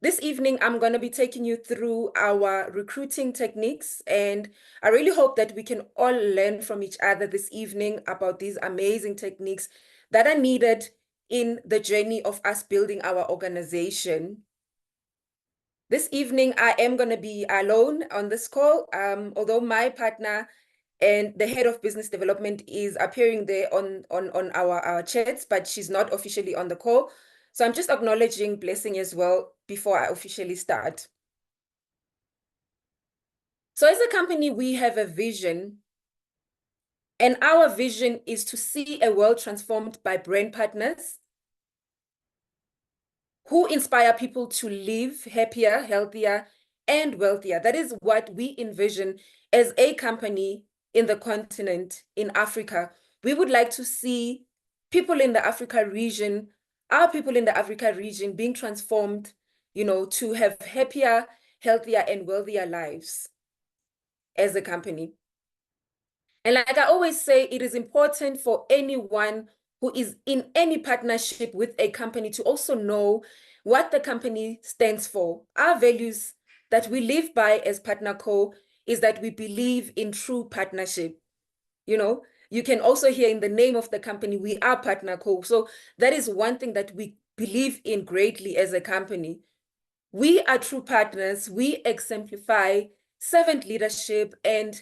This evening, I'm going to be taking you through our recruiting techniques, and I really hope that we can all learn from each other this evening about these amazing techniques that are needed in the journey of us building our organization. This evening, I am going to be alone on this call, although my partner and the head of business development is appearing there on our chats, but she's not officially on the call. So I'm just acknowledging Blessing as well before I officially start. So as a company, we have a vision, and our vision is to see a world transformed by brand partners who inspire people to live happier, healthier, and wealthier. That is what we envision as a company in the continent, in Africa. We would like to see people in the Africa region, our people in the Africa region being transformed, to have happier, healthier, and wealthier lives as a company. And like I always say, it is important for anyone who is in any partnership with a company to also know what the company stands for. Our values that we live by as PartnerCo is that we believe in true partnership. You can also hear in the name of the company, we are PartnerCo. So that is one thing that we believe in greatly as a company. We are true partners. We exemplify servant leadership and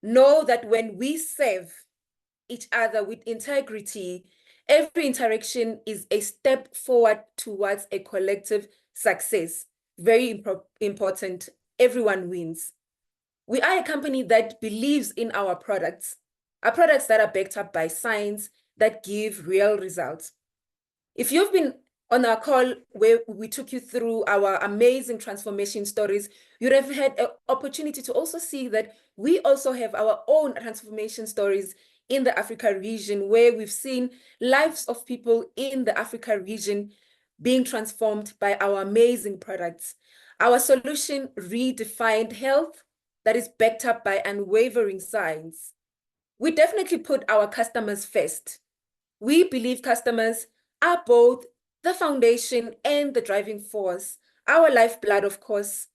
know that when we serve each other with integrity, every interaction is a step forward towards a collective success. Very important. Everyone wins. We are a company that believes in our products that are backed up by science that give real results. If you've been on our call where we took you through our amazing transformation stories, you'd have had an opportunity to also see that we also have our own transformation stories in the Africa region, where we've seen lives of people in the Africa region being transformed by our amazing products. Our solution redefined health that is backed up by unwavering science. We definitely put our customers first. We believe customers are both the foundation and the driving force, our lifeblood, of course,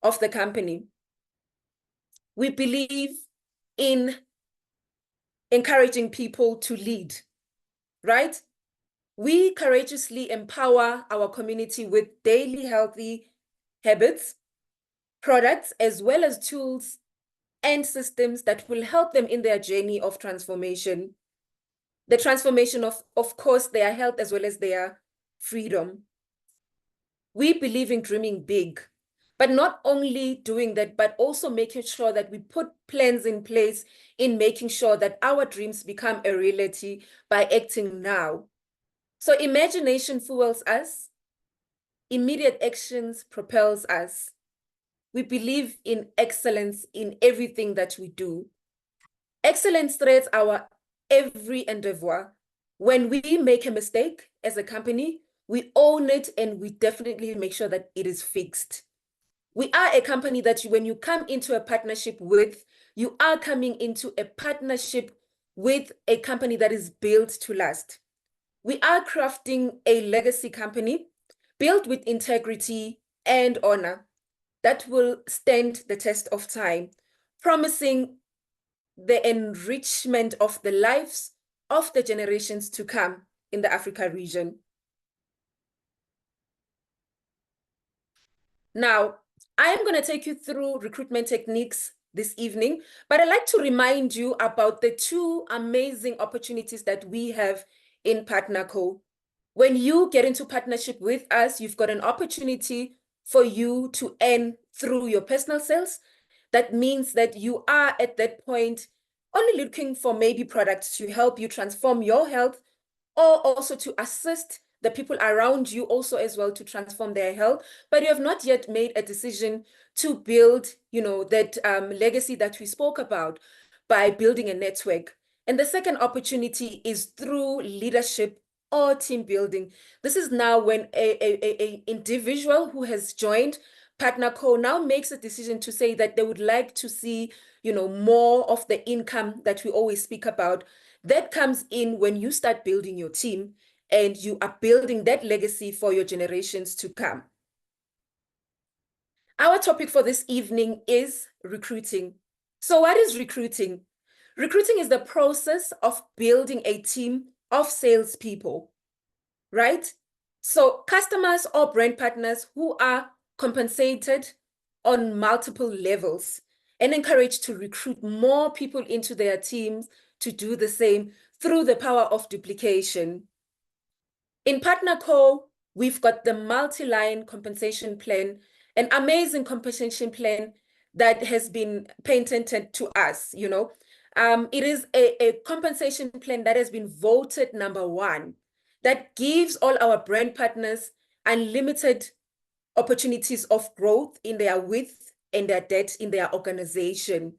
of the company. We believe in encouraging people to lead, right? We courageously empower our community with daily healthy habits, products, as well as tools and systems that will help them in their journey of transformation. The transformation of course, their health as well as their freedom. We believe in dreaming big, but not only doing that, but also making sure that we put plans in place in making sure that our dreams become a reality by acting now. So imagination fuels us, immediate actions propels us. We believe in excellence in everything that we do. Excellence threads our every endeavor. When we make a mistake as a company, we own it and we definitely make sure that it is fixed. We are a company that when you come into a partnership with, you are coming into a partnership with a company that is built to last. We are crafting a legacy company built with integrity and honor that will stand the test of time, promising the enrichment of the lives of the generations to come in the Africa region. Now, I am going to take you through recruitment techniques this evening, but I'd like to remind you about the two amazing opportunities that we have in PartnerCo. When you get into partnership with us, you've got an opportunity for you to earn through your personal sales. That means that you are at that point only looking for maybe products to help you transform your health, or also to assist the people around you also as well to transform their health, but you have not yet made a decision to build, that legacy that we spoke about by building a network. And the second opportunity is through leadership or team building. This is now when a individual who has joined PartnerCo now makes a decision to say that they would like to see, more of the income that we always speak about. That comes in when you start building your team and you are building that legacy for your generations to come. Our topic for this evening is recruiting. So what is recruiting? Recruiting is the process of building a team of salespeople, right? So customers or brand partners who are compensated on multiple levels and encouraged to recruit more people into their teams to do the same through the power of duplication. In PartnerCo, we've got the multi-line compensation plan, an amazing compensation plan that has been patented to us, you know. It is a compensation plan that has been voted #1, that gives all our brand partners unlimited opportunities of growth in their width and their depth in their organization.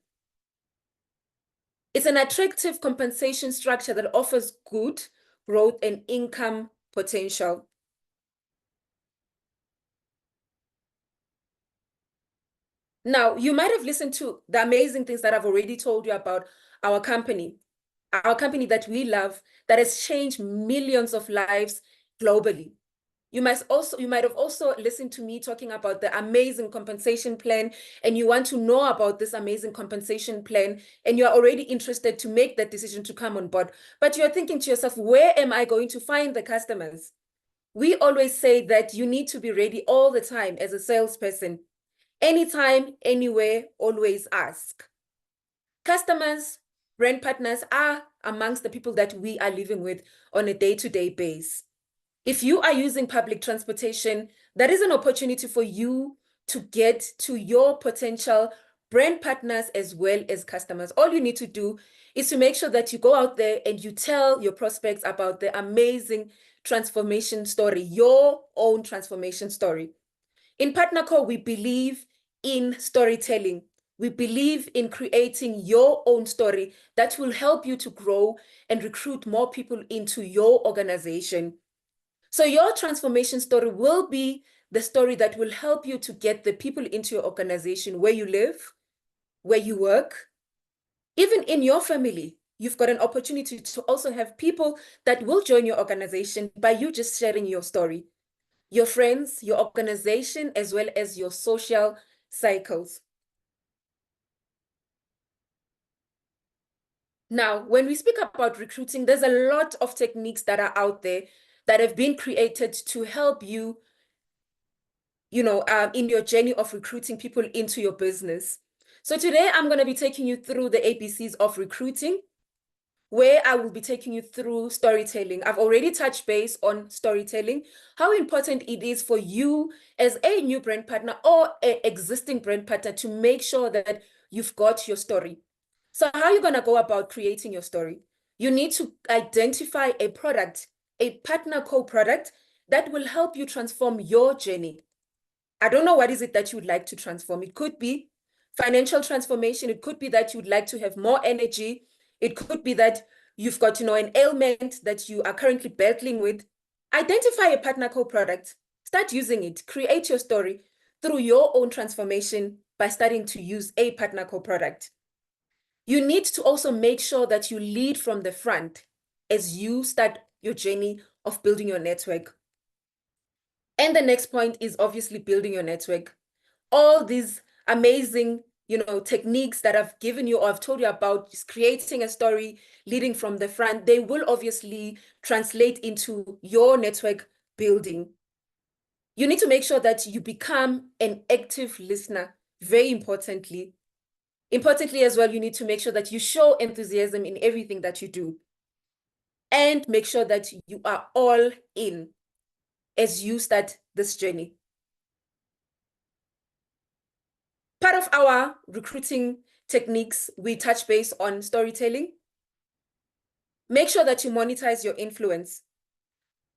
It's an attractive compensation structure that offers good growth and income potential. Now, you might have listened to the amazing things that I've already told you about our company that we love, that has changed millions of lives globally. You might have also listened to me talking about the amazing compensation plan, and you want to know about this amazing compensation plan, and you're already interested to make that decision to come on board. But you're thinking to yourself, where am I going to find the customers? We always say that you need to be ready all the time as a salesperson. Anytime, anywhere, always ask. Customers, brand partners are amongst the people that we are living with on a day-to-day basis. If you are using public transportation, that is an opportunity for you to get to your potential brand partners as well as customers. All you need to do is to make sure that you go out there and you tell your prospects about the amazing transformation story, your own transformation story. In PartnerCo, we believe in storytelling. We believe in creating your own story that will help you to grow and recruit more people into your organization. So your transformation story will be the story that will help you to get the people into your organization where you live, where you work, even in your family. You've got an opportunity to also have people that will join your organization by you just sharing your story. Your friends, your organization, as well as your social cycles. Now, when we speak about recruiting, there's a lot of techniques that are out there that have been created to help you, in your journey of recruiting people into your business. So today I'm going to be taking you through the ABCs of recruiting, where I will be taking you through storytelling. I've already touched base on storytelling, how important it is for you as a new brand partner or an existing brand partner to make sure that you've got your story. So how are you going to go about creating your story? You need to identify a product, a PartnerCo product that will help you transform your journey. I don't know what is it that you would like to transform. It could be financial transformation. It could be that you'd like to have more energy. It could be that you've got, an ailment that you are currently battling with. Identify a PartnerCo product. Start using it. Create your story through your own transformation by starting to use a PartnerCo product. You need to also make sure that you lead from the front as you start your journey of building your network. And the next point is obviously building your network. All these amazing, techniques that I've given you or I've told you about, just creating a story, leading from the front, they will obviously translate into your network building. You need to make sure that you become an active listener, very importantly. Importantly as well, you need to make sure that you show enthusiasm in everything that you do. And make sure that you are all in as you start this journey. Part of our recruiting techniques, we touch base on storytelling. Make sure that you monetize your influence.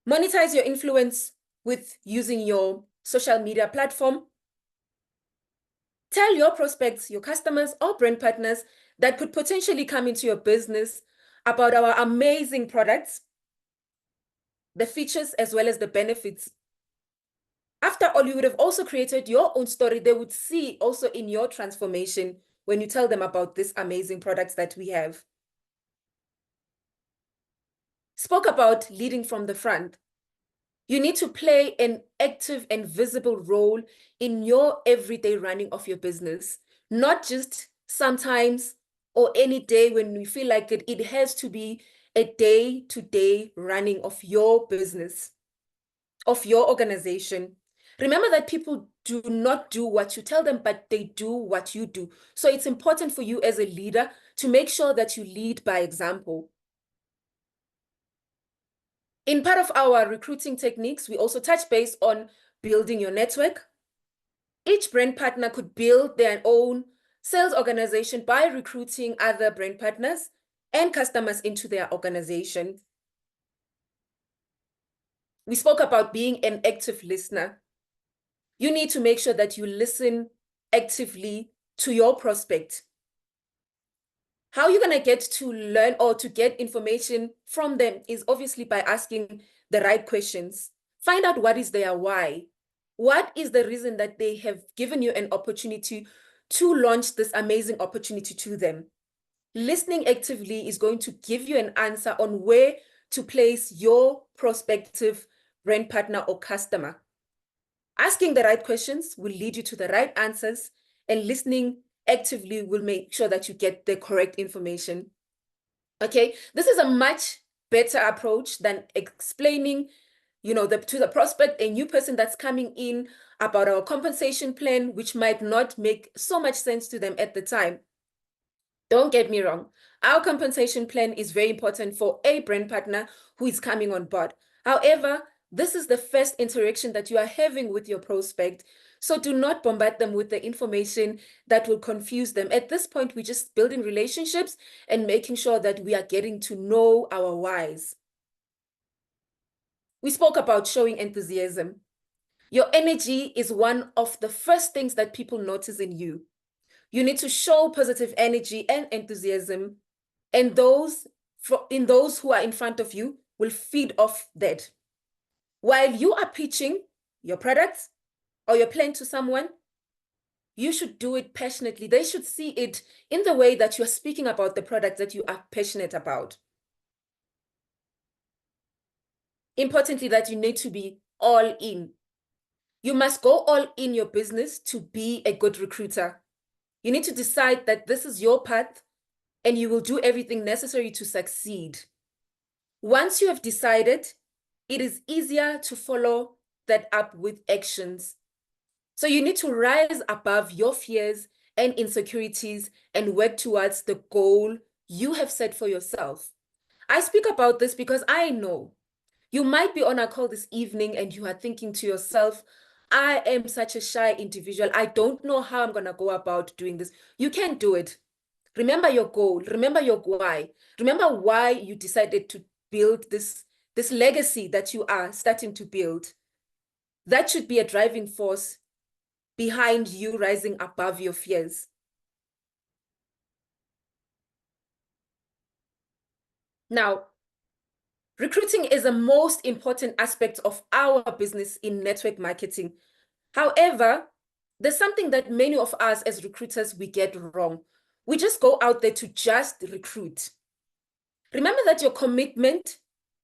Monetize your influence with using your social media platform. Tell your prospects, your customers, or brand partners that could potentially come into your business about our amazing products, the features, as well as the benefits. After all, you would have also created your own story. They would see also in your transformation when you tell them about these amazing products that we have. spoke about leading from the front. You need to play an active and visible role in your everyday running of your business, not just sometimes or any day when you feel like it. It has to be a day-to-day running of your business, of your organization. Remember that people do not do what you tell them, but they do what you do. So it's important for you as a leader to make sure that you lead by example. In part of our recruiting techniques, we also touch base on building your network. Each brand partner could build their own sales organization by recruiting other brand partners and customers into their organization. We spoke about being an active listener. You need to make sure that you listen actively to your prospect. How you're going to get to learn or to get information from them is obviously by asking the right questions. Find out what is their why. What is the reason that they have given you an opportunity to launch this amazing opportunity to them? Listening actively is going to give you an answer on where to place your prospective brand partner or customer. Asking the right questions will lead you to the right answers, and listening actively will make sure that you get the correct information. Okay, this is a much better approach than explaining, to the prospect, a new person that's coming in, about our compensation plan, which might not make so much sense to them at the time. Don't get me wrong. Our compensation plan is very important for a brand partner who is coming on board. However, this is the first interaction that you are having with your prospect. So do not bombard them with the information that will confuse them. At this point, we're just building relationships and making sure that we are getting to know our whys. We spoke about showing enthusiasm. Your energy is one of the first things that people notice in you. You need to show positive energy and enthusiasm, and those who are in front of you will feed off that. While you are pitching your products or your plan to someone, you should do it passionately. They should see it in the way that you're speaking about the product that you are passionate about. Importantly, that you need to be all in. You must go all in your business to be a good recruiter. You need to decide that this is your path and you will do everything necessary to succeed. Once you have decided, it is easier to follow that up with actions. So you need to rise above your fears and insecurities and work towards the goal you have set for yourself. I speak about this because I know you might be on a call this evening and you are thinking to yourself, I am such a shy individual. I don't know how I'm going to go about doing this. You can do it. Remember your goal. Remember your why. Remember why you decided to build this legacy that you are starting to build. That should be a driving force behind you rising above your fears. Now, recruiting is the most important aspect of our business in network marketing. However, there's something that many of us as recruiters, we get wrong. We just go out there to just recruit. Remember that your commitment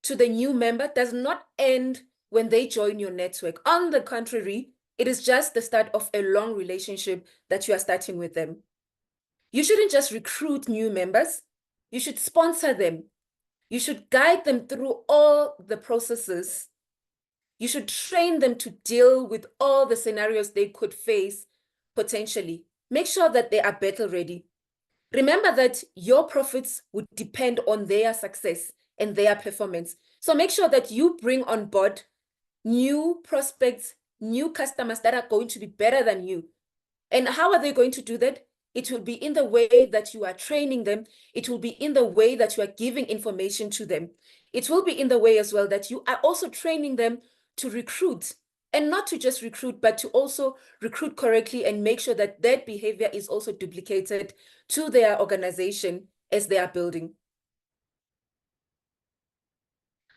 to the new member does not end when they join your network. On the contrary, it is just the start of a long relationship that you are starting with them. You shouldn't just recruit new members. You should sponsor them. You should guide them through all the processes. You should train them to deal with all the scenarios they could face potentially. Make sure that they are battle ready. Remember that your profits would depend on their success and their performance. So make sure that you bring on board new prospects, new customers that are going to be better than you. And how are they going to do that? It will be in the way that you are training them. It will be in the way that you are giving information to them. It will be in the way as well that you are also training them to recruit, and not to just recruit, but to also recruit correctly and make sure that that behavior is also duplicated to their organization as they are building.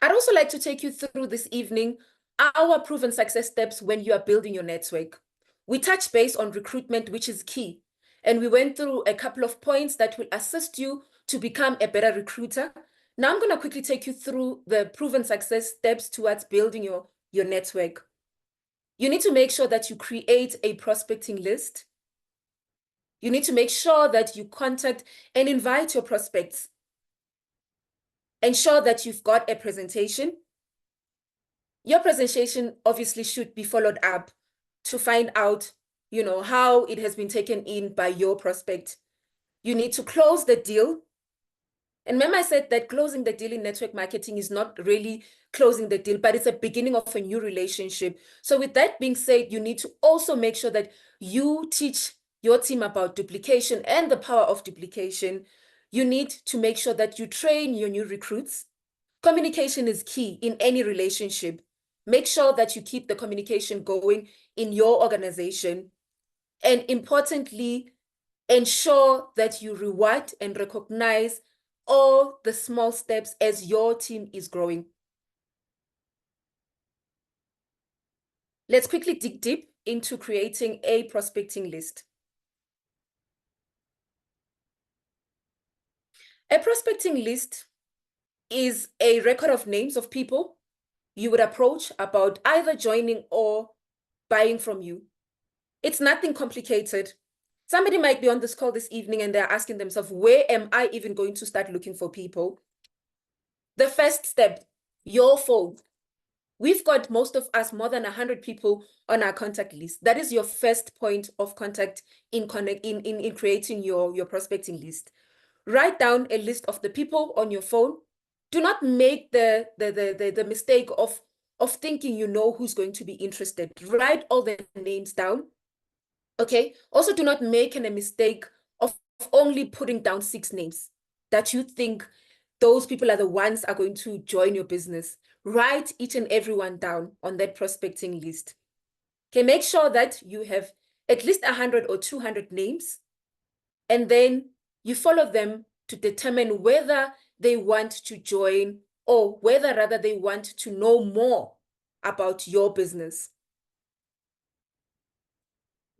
I'd also like to take you through this evening our proven success steps when you are building your network. We touched base on recruitment, which is key. And we went through a couple of points that will assist you to become a better recruiter. Now I'm going to quickly take you through the proven success steps towards building your network. You need to make sure that you create a prospecting list. You need to make sure that you contact and invite your prospects. Ensure that you've got a presentation. Your presentation obviously should be followed up to find out, how it has been taken in by your prospect. You need to close the deal. And remember, I said that closing the deal in network marketing is not really closing the deal, but it's a beginning of a new relationship. So with that being said, you need to also make sure that you teach your team about duplication and the power of duplication. You need to make sure that you train your new recruits. Communication is key in any relationship. Make sure that you keep the communication going in your organization. And importantly, ensure that you reward and recognize all the small steps as your team is growing. Let's quickly dig deep into creating a prospecting list. A prospecting list is a record of names of people you would approach about either joining or buying from you. It's nothing complicated. Somebody might be on this call this evening and they're asking themselves, where am I even going to start looking for people? The first step, your phone. We've got most of us more than 100 people on our contact list. That is your first point of contact in creating your prospecting list. Write down a list of the people on your phone. Do not make the mistake of thinking you know who's going to be interested. Write all the names down. Okay. Also, do not make a mistake of only putting down 6 names that you think those people are the ones are going to join your business. Write each and every one down on that prospecting list. Okay, make sure that you have at least 100 or 200 names, and then you follow them to determine whether they want to join or whether rather they want to know more about your business.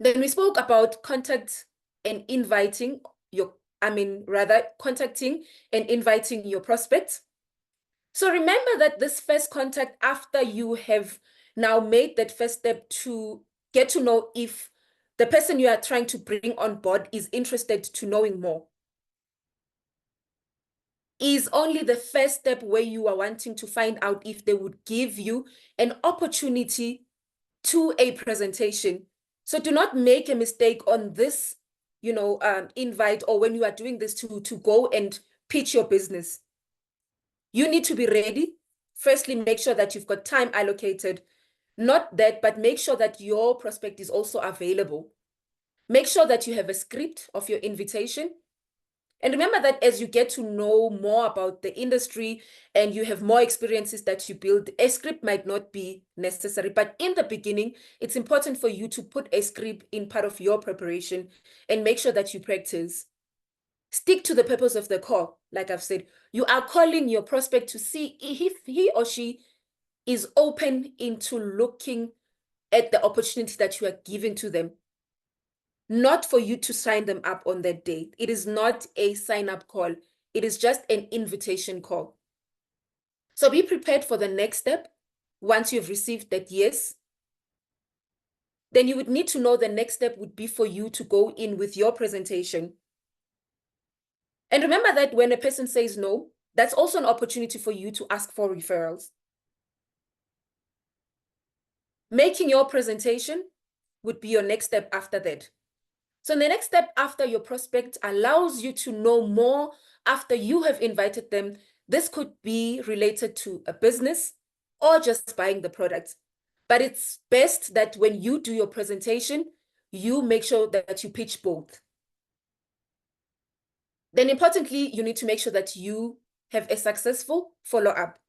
Then we spoke about contacting and inviting your prospects. So remember that this first contact, after you have now made that first step to get to know if the person you are trying to bring on board is interested to knowing more, is only the first step where you are wanting to find out if they would give you an opportunity to a presentation. So do not make a mistake on this, invite, or when you are doing this to go and pitch your business. You need to be ready. Firstly, make sure that you've got time allocated. Not that, but make sure that your prospect is also available. Make sure that you have a script of your invitation. And remember that as you get to know more about the industry and you have more experiences that you build, a script might not be necessary. But in the beginning, it's important for you to put a script in part of your preparation and make sure that you practice. Stick to the purpose of the call. Like I've said, you are calling your prospect to see if he or she is open into looking at the opportunity that you are giving to them. Not for you to sign them up on that day. It is not a sign-up call. It is just an invitation call. So be prepared for the next step. Once you've received that yes, then you would need to know the next step would be for you to go in with your presentation. And remember that when a person says no, that's also an opportunity for you to ask for referrals. Making your presentation would be your next step after that. So the next step after your prospect allows you to know more after you have invited them. This could be related to a business or just buying the product. But it's best that when you do your presentation, you make sure that you pitch both. Then importantly, you need to make sure that you have a successful follow-up.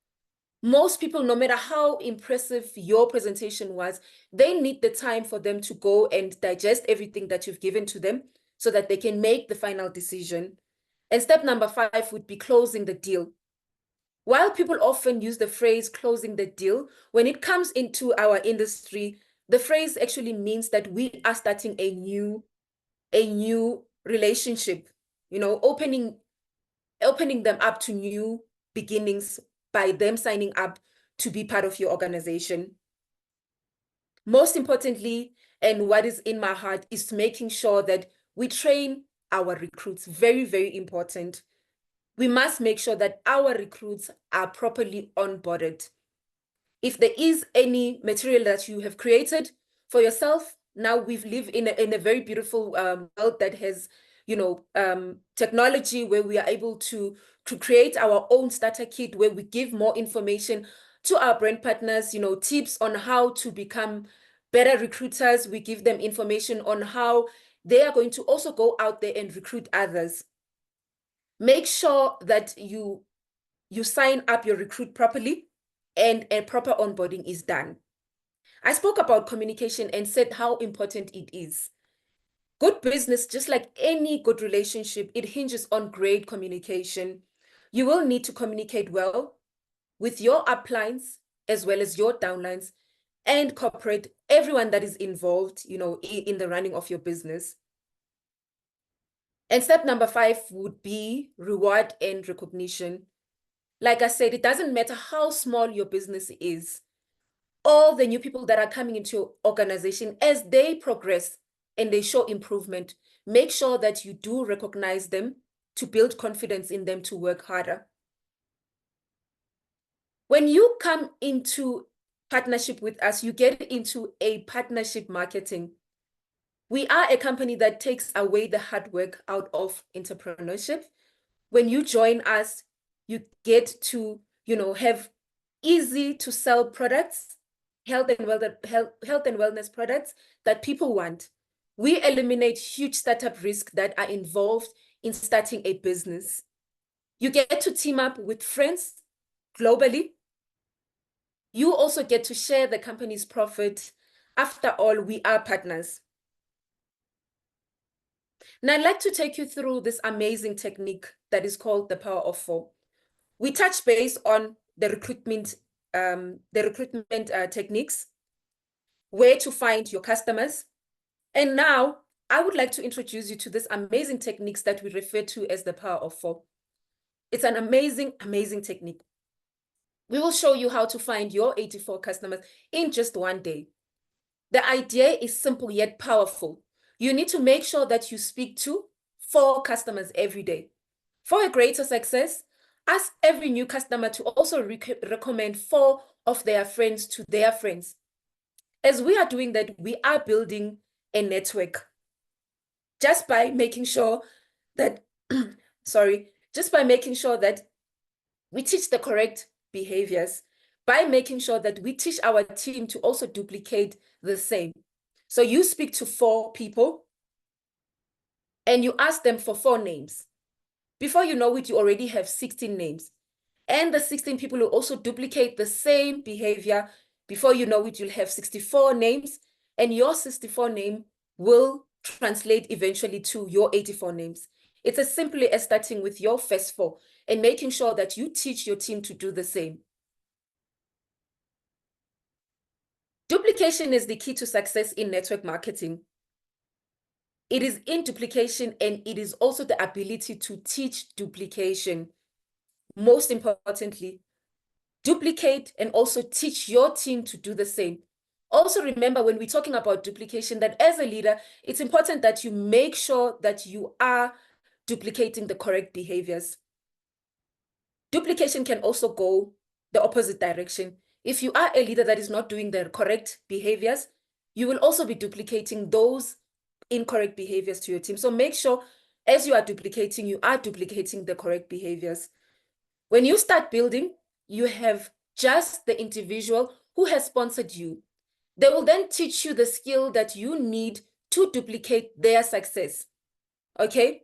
Most people, no matter how impressive your presentation was, they need the time for them to go and digest everything that you've given to them so that they can make the final decision. And step number 5 would be closing the deal. While people often use the phrase closing the deal, when it comes into our industry, the phrase actually means that we are starting a new relationship, opening them up to new beginnings by them signing up to be part of your organization. Most importantly, and what is in my heart, is making sure that we train our recruits. Very, very important. We must make sure that our recruits are properly onboarded. If there is any material that you have created for yourself, now we live in a very beautiful world that has, technology where we are able to create our own starter kit where we give more information to our brand partners, tips on how to become better recruiters. We give them information on how they are going to also go out there and recruit others. Make sure that you sign up your recruit properly and a proper onboarding is done. I spoke about communication and said how important it is. Good business, just like any good relationship, it hinges on great communication. You will need to communicate well with your uplines as well as your downlines and corporate, everyone that is involved, in the running of your business. And step number 5 would be reward and recognition. Like I said, it doesn't matter how small your business is. All the new people that are coming into your organization, as they progress and they show improvement, make sure that you do recognize them to build confidence in them to work harder. When you come into partnership with us, you get into a partnership marketing. We are a company that takes away the hard work out of entrepreneurship. When you join us, you get to, have easy to sell products, health and wellness products that people want. We eliminate huge startup risks that are involved in starting a business. You get to team up with friends globally. You also get to share the company's profit. After all, we are partners. Now, I'd like to take you through this amazing technique that is called the Power of 4. We touch base on the recruitment techniques, where to find your customers. And now I would like to introduce you to this amazing techniques that we refer to as the Power of 4. It's an amazing, amazing technique. We will show you how to find your 84 customers in just one day. The idea is simple yet powerful. You need to make sure that you speak to 4 customers every day. For a greater success, ask every new customer to also recommend 4 of their friends to their friends. As we are doing that, we are building a network just by making sure that, just by making sure that we teach the correct behaviors, by making sure that we teach our team to also duplicate the same. So you speak to 4 people and you ask them for 4 names. Before you know it, you already have 16 names. And the 16 people will also duplicate the same behavior. Before you know it, you'll have 64 names, and your 64 name will translate eventually to your 84 names. It's as simple as starting with your first 4 and making sure that you teach your team to do the same. Duplication is the key to success in network marketing. It is in duplication, and it is also the ability to teach duplication. Most importantly, duplicate and also teach your team to do the same. Also remember, when we're talking about duplication, that as a leader, it's important that you make sure that you are duplicating the correct behaviors. Duplication can also go the opposite direction. If you are a leader that is not doing the correct behaviors, you will also be duplicating those incorrect behaviors to your team. So make sure as you are duplicating the correct behaviors. When you start building, you have just the individual who has sponsored you. They will then teach you the skill that you need to duplicate their success. Okay?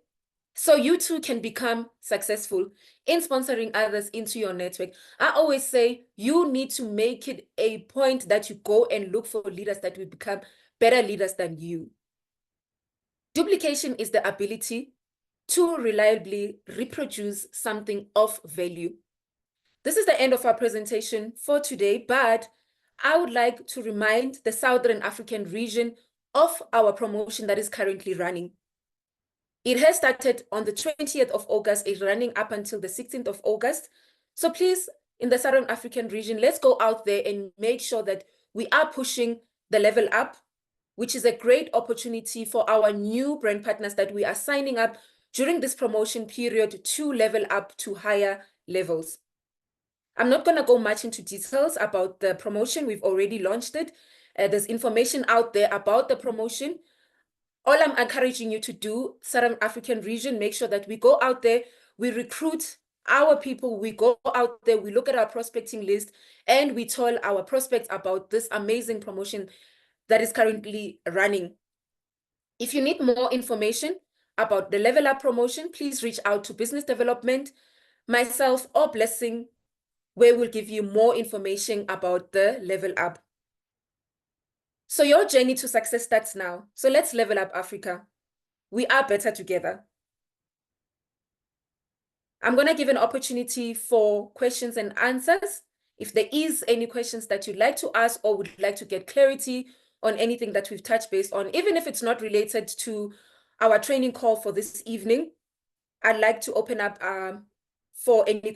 So you too can become successful in sponsoring others into your network. I always say you need to make it a point that you go and look for leaders that will become better leaders than you. Duplication is the ability to reliably reproduce something of value. This is the end of our presentation for today, but I would like to remind the Southern African region of our promotion that is currently running. It has started on the 20th of August, is running up until the 16th of August. So please, in the Southern African region, let's go out there and make sure that we are pushing the level up, which is a great opportunity for our new brand partners that we are signing up during this promotion period to level up to higher levels. I'm not going to go much into details about the promotion. We've already launched it. There's information out there about the promotion. All I'm encouraging you to do, Southern African region, make sure that we go out there, we recruit our people, we go out there, we look at our prospecting list, and we tell our prospects about this amazing promotion that is currently running. If you need more information about the Level Up promotion, please reach out to business development, myself, or Blessing, where we'll give you more information about the Level Up. So your journey to success starts now. So let's level up Africa. We are better together. I'm going to give an opportunity for questions and answers. If there is any questions that you'd like to ask or would like to get clarity on anything that we've touched base on, even if it's not related to our training call for this evening, I'd like to open up for any questions.